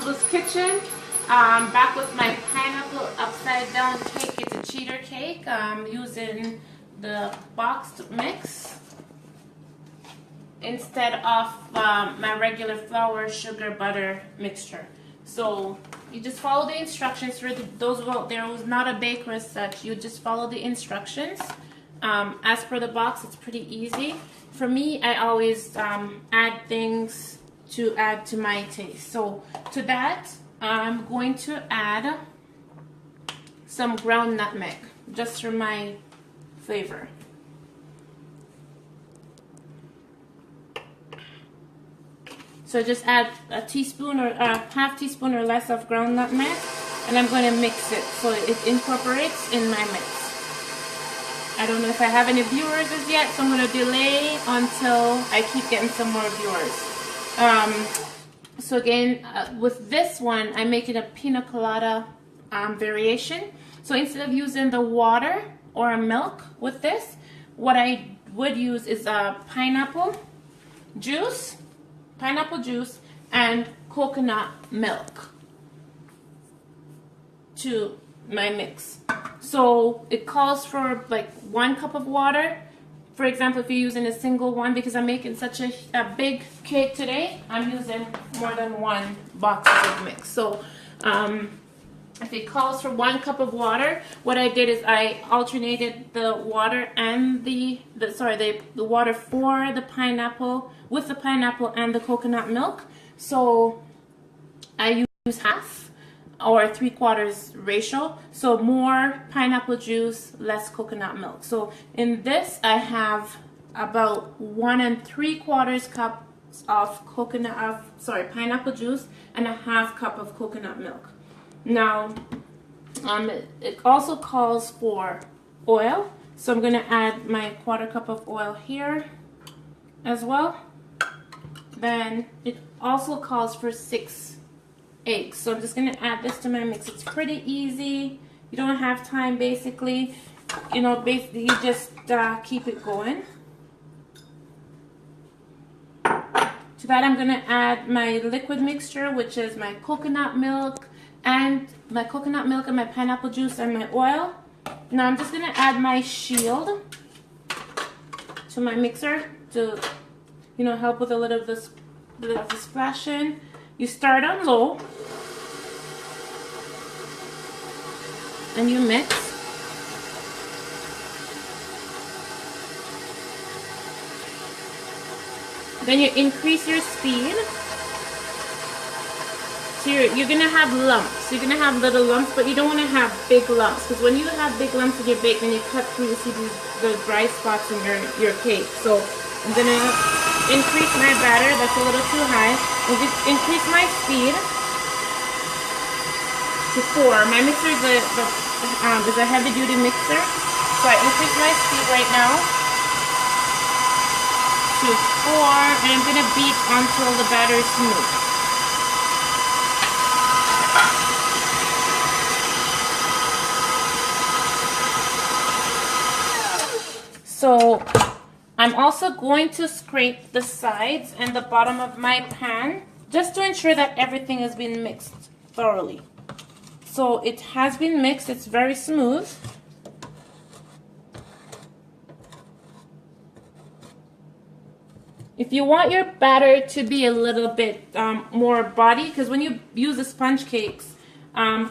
Bubba's Kitchen. Back with my pineapple upside down cake. It's a cheater cake. I'm using the boxed mix instead of my regular flour, sugar, butter mixture. So you just follow the instructions. For those out there who's not a baker as such, you just follow the instructions. As per the box, it's pretty easy. For me, I always add things to add to my taste. So to that, I'm going to add some ground nutmeg, just for my flavor. So just add a teaspoon or a half teaspoon or less of ground nutmeg, and I'm going to mix it so it incorporates in my mix. I don't know if I have any viewers as yet, so I'm going to delay until I keep getting some more viewers. So again, with this one, I'm making a pina colada variation. So instead of using the water or a milk with this, what I would use is pineapple juice, and coconut milk to my mix. So it calls for like 1 cup of water. For example, if you're using a single one, because I'm making such a big cake today, I'm using more than 1 box of mix. So if it calls for 1 cup of water, what I did is I alternated the water and the water for the pineapple with the pineapple and the coconut milk. So I use half or 3/4 ratio, so more pineapple juice, less coconut milk. So in this I have about 1 3/4 cups of pineapple juice and a half cup of coconut milk. Now it also calls for oil, so I'm going to add my 1/4 cup of oil here as well. Then it also calls for 6 eggs. So I'm just going to add this to my mix. It's pretty easy. You don't have time basically. You know, basically you just keep it going. To that I'm going to add my liquid mixture, which is my coconut milk and my pineapple juice and my oil. Now I'm just going to add my shield to my mixer to, you know, help with a little of the splashing. You start on low and you mix. Then you increase your speed. So you're going to have lumps. You're going to have little lumps, but you don't want to have big lumps, because when you have big lumps in your bake, then you cut through, you see the dry spots in your cake. So I'm going to increase my batter. That's a little too high. I'll just increase my speed to 4. My mixer is a heavy duty mixer, so I increase my speed right now to 4, and I'm going to beat until the batter is smooth. So I'm also going to scrape the sides and the bottom of my pan just to ensure that everything has been mixed thoroughly. So it has been mixed, it's very smooth. If you want your batter to be a little bit more body, because when you use the sponge cakes,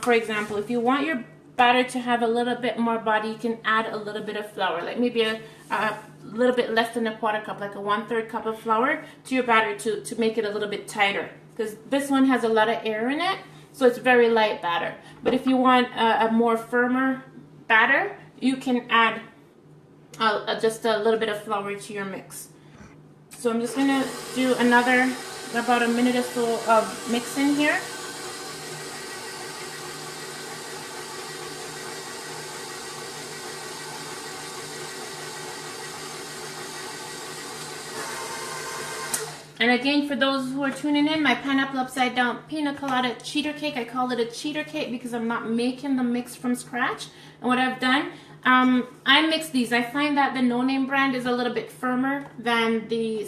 for example, if you want your batter to have a little bit more body, you can add a little bit of flour, like maybe a little bit less than a 1/4 cup, like a 1/3 cup of flour to your batter to make it a little bit tighter, because this one has a lot of air in it, so it's very light batter. But if you want a more firmer batter, you can add just a little bit of flour to your mix. So I'm just going to do about a minute or so of mixing here. And again, for those who are tuning in, my pineapple upside down pina colada cheater cake, I call it a cheater cake because I'm not making the mix from scratch. And what I've done, I mix these. I find that the no name brand is a little bit firmer than the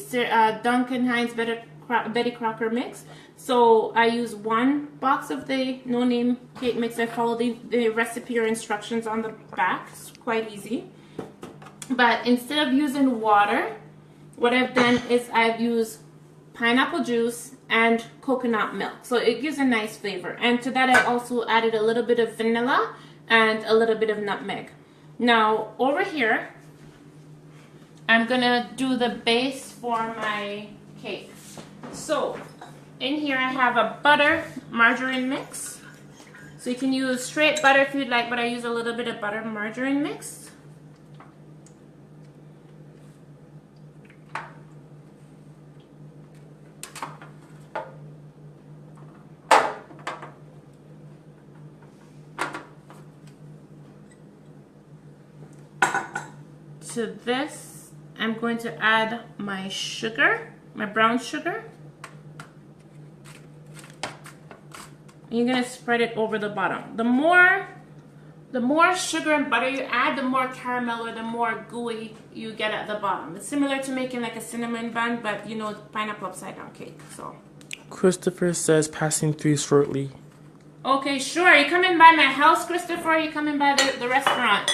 Duncan Heinz Better Betty Crocker mix. So I use 1 box of the No Name cake mix. I follow the recipe or instructions on the back. It's quite easy. But instead of using water, what I've done is I've used pineapple juice and coconut milk. So it gives a nice flavor. And to that I also added a little bit of vanilla and a little bit of nutmeg. Now over here, I'm gonna do the base for my cake. So in here I have a butter margarine mix. So you can use straight butter if you'd like, but I use a little bit of butter margarine mix. To this, I'm going to add my sugar, my brown sugar. And you're going to spread it over the bottom. The more sugar and butter you add, the more caramel or the more gooey you get at the bottom. It's similar to making like a cinnamon bun, but you know, pineapple upside down cake. So Christopher says passing through shortly. Okay, sure. Are you coming by my house, Christopher? Or are you coming by the restaurant?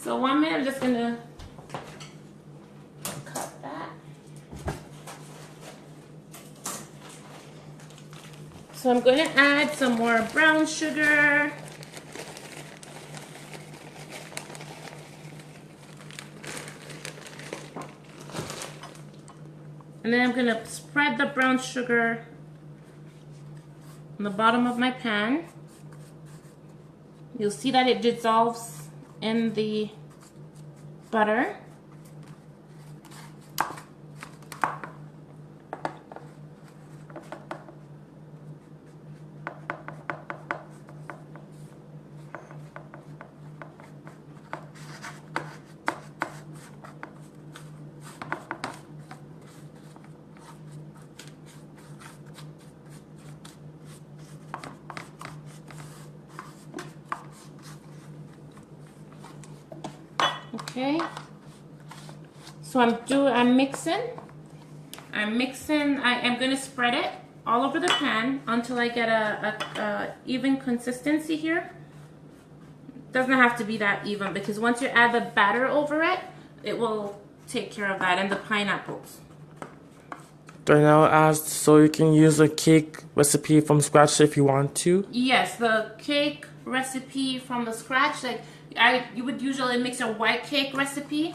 So 1 minute, I'm just gonna cut that. So I'm going to add some more brown sugar. And then I'm going to spread the brown sugar on the bottom of my pan. You'll see that it dissolves in the butter. Okay, so I'm mixing. I am going to spread it all over the pan until I get a even consistency here. Doesn't have to be that even, because once you add the batter over it, it will take care of that, and the pineapples. Darnell asked, so you can use a cake recipe from scratch if you want to? Yes, the cake recipe from the scratch, like you would usually mix a white cake recipe,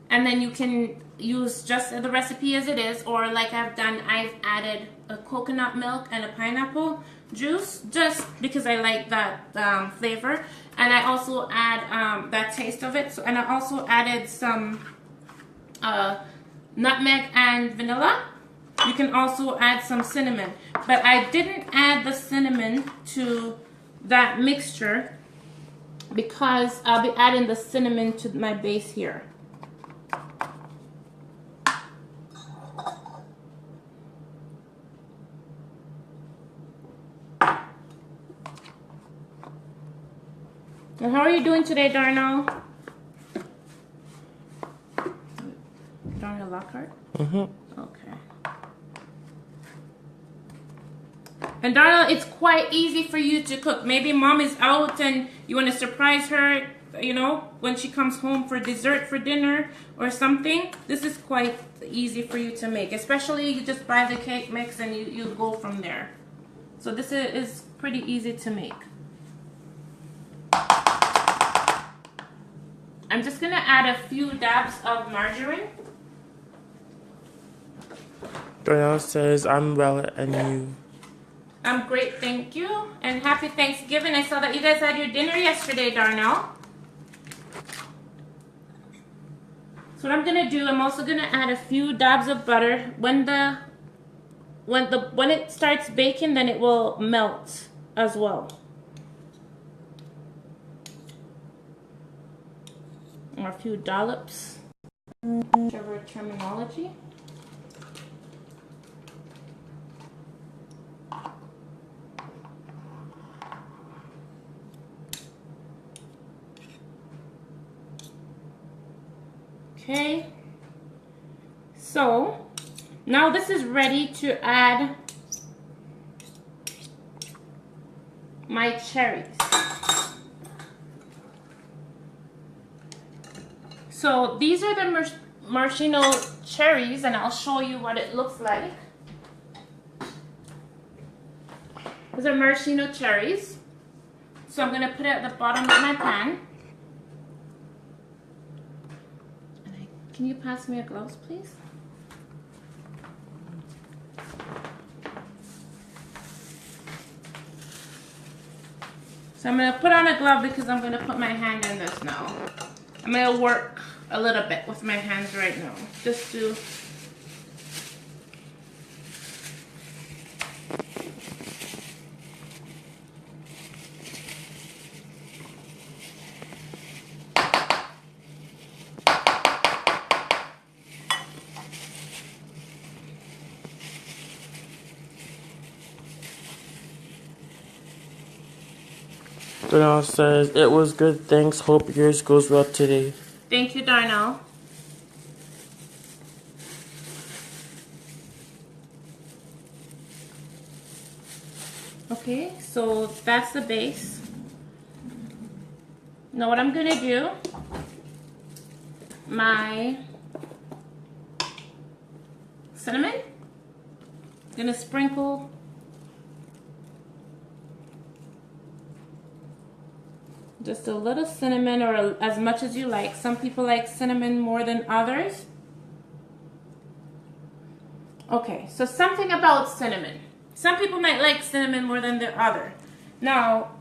and then you can use just the recipe as it is, or like I've done, I've added a coconut milk and a pineapple juice just because I like that flavor, and I also add that taste of it. So, and I also added some nutmeg and vanilla. You can also add some cinnamon, but I didn't add the cinnamon to that mixture because I'll be adding the cinnamon to my base here. And how are you doing today, Darnell? Darnell Lockhart? Mm-hmm. Okay. And Darnell, it's quite easy for you to cook. Maybe mom is out and you want to surprise her, you know, when she comes home for dessert for dinner or something. This is quite easy for you to make. Especially you just buy the cake mix and you go from there. So this is pretty easy to make. I'm just going to add a few dabs of margarine. Darnell says, I'm well, and you? I'm great, thank you. And happy Thanksgiving. I saw that you guys had your dinner yesterday, Darnell. So what I'm going to do, I'm also going to add a few dabs of butter. When it starts baking, then it will melt as well. Or a few dollops, whichever terminology. Okay, So now this is ready to add my cherries. So these are the maraschino cherries, and I'll show you what it looks like. These are maraschino cherries. So I'm going to put it at the bottom of my pan. Can you pass me a glove, please? So I'm going to put on a glove because I'm going to put my hand in this now. I'm going to work a little bit with my hands right now, just to Darnell says, it was good, thanks, hope yours goes well today. Thank you, Darnell. Okay, so that's the base. Now what I'm gonna do, my cinnamon, I'm gonna sprinkle just a little cinnamon, or as much as you like. Some people like cinnamon more than others. Okay, so something about cinnamon. Some people might like cinnamon more than the other. Now,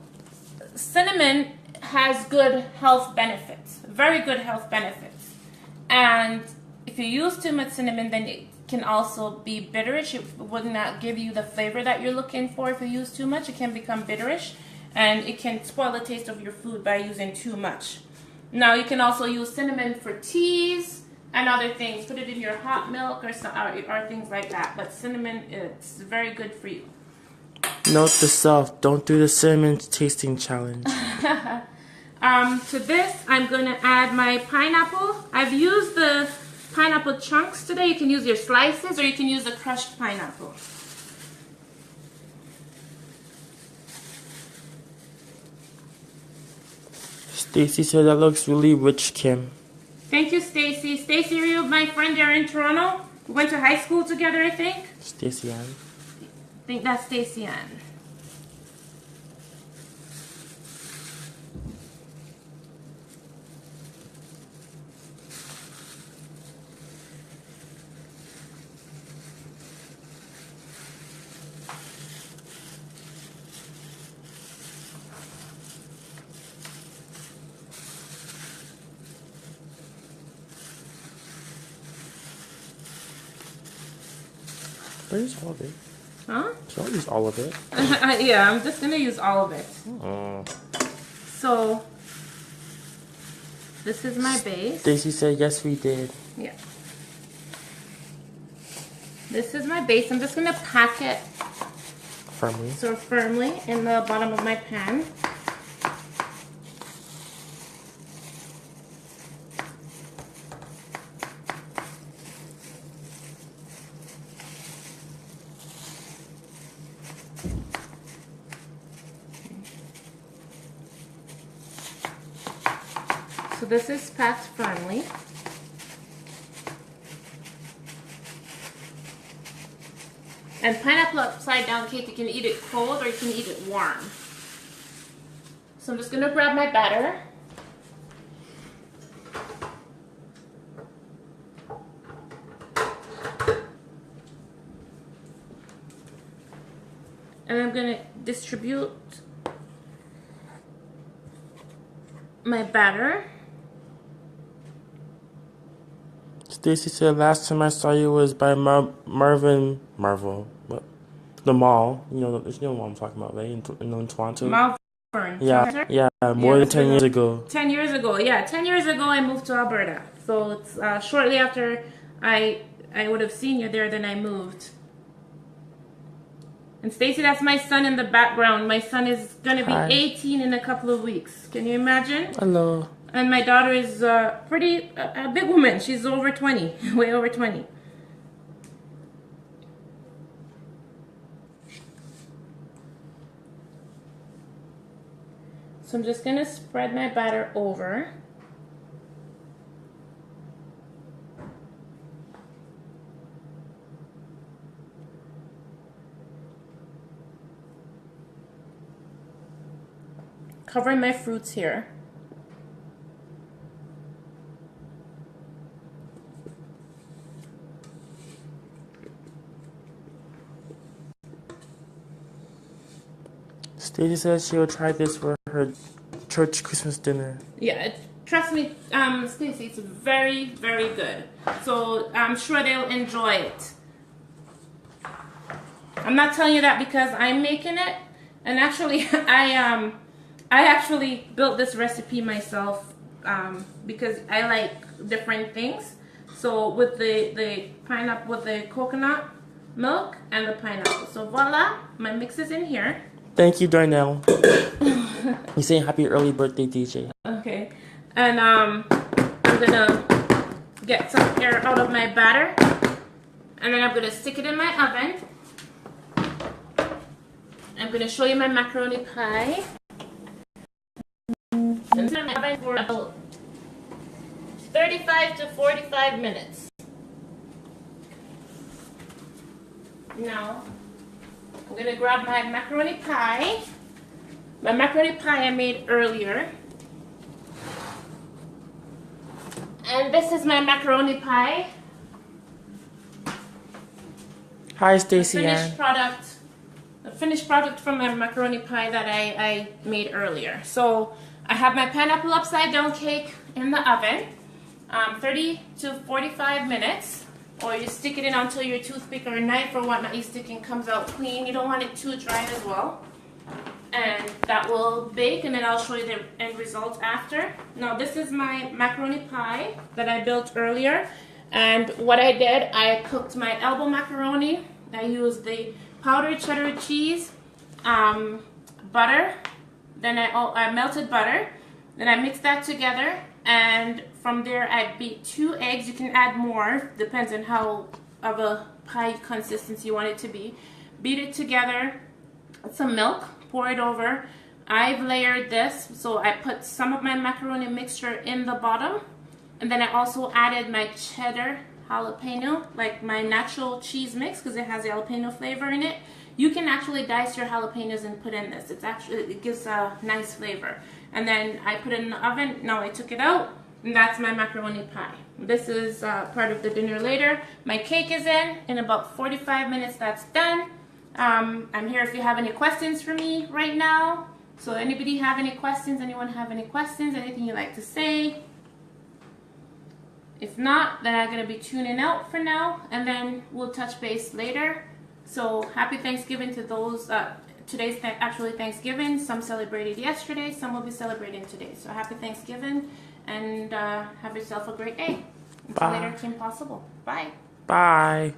cinnamon has good health benefits, very good health benefits. And if you use too much cinnamon, then it can also be bitterish. It would not give you the flavor that you're looking for. If you use too much, it can become bitterish. And it can spoil the taste of your food by using too much. Now you can also use cinnamon for teas and other things. Put it in your hot milk or things like that. But cinnamon, it's very good for you. Note to self, don't do the cinnamon tasting challenge. To this, I'm going to add my pineapple. I've used the pineapple chunks today. You can use your slices, or you can use the crushed pineapple. Stacy said that looks really rich, Kim. Thank you, Stacy. Stacy, are you my friend there in Toronto? We went to high school together, I think. Stacy Ann. I think that's Stacy Ann. Where's all of it? Huh? Should I use all of it? Yeah, I'm just gonna use all of it. Oh. So this is my base. Stacy said, yes, we did. Yeah. This is my base. I'm just gonna pack it Firmly. sort of firmly in the bottom of my pan. So this is packed firmly. And pineapple upside down cake, you can eat it cold or you can eat it warm. So I'm just gonna grab my batter. And I'm gonna distribute my batter. Stacy said last time I saw you was by Marvel, what? The mall. You know what I'm talking about, right? In Toronto. Malvern. Yeah, more than 10 years ago. 10 years ago, yeah. 10 years ago I moved to Alberta. So it's shortly after I would have seen you there, then I moved. And Stacy, that's my son in the background. My son is going to be 18 in a couple of weeks. Can you imagine? Hello. And my daughter is a big woman. She's over 20, way over 20. So I'm just going to spread my batter over. Covering my fruits here. Stacy says she'll try this for her church Christmas dinner. Yeah, trust me, Stacy, it's very, very good. So I'm sure they'll enjoy it. I'm not telling you that because I'm making it, and actually, I actually built this recipe myself because I like different things. So with the pineapple, with the coconut milk and the pineapple. So voila, my mix is in here. Thank you, Darnell. He's saying happy early birthday, DJ. Okay, and I'm gonna get some air out of my batter, and then I'm gonna stick it in my oven. I'm gonna show you my macaroni pie. And it's in my oven for about 35 to 45 minutes. Now, I'm gonna grab my macaroni pie. My macaroni pie I made earlier. And this is my macaroni pie. Hi, Stacy The finished product from my macaroni pie that I made earlier. So I have my pineapple upside down cake in the oven, 30 to 45 minutes, or you stick it in until your toothpick or knife or whatnot you stick in comes out clean. You don't want it too dry as well. And that will bake, and then I'll show you the end result after. Now this is my macaroni pie that I built earlier, and what I did, I cooked my elbow macaroni. I used the powdered cheddar cheese, butter, then I melted butter, then I mixed that together, and from there I beat 2 eggs. You can add more, depends on how of a pie consistency you want it to be. Beat it together, some milk, pour it over. I've layered this, so I put some of my macaroni mixture in the bottom, and then I also added my cheddar jalapeno, like my natural cheese mix, because it has the jalapeno flavor in it. You can actually dice your jalapenos and put in this. It gives a nice flavor. And then I put it in the oven. Now I took it out, and that's my macaroni pie. This is part of the dinner later. My cake is in about 45 minutes. That's done. I'm here if you have any questions for me right now. So anybody have any questions? Anyone have any questions? Anything you'd like to say? If not, then I'm going to be tuning out for now, and then we'll touch base later. So happy Thanksgiving to those, today's actually Thanksgiving. Some celebrated yesterday, some will be celebrating today. So happy Thanksgiving, and have yourself a great day. Until later, Team Possible. Bye. Bye.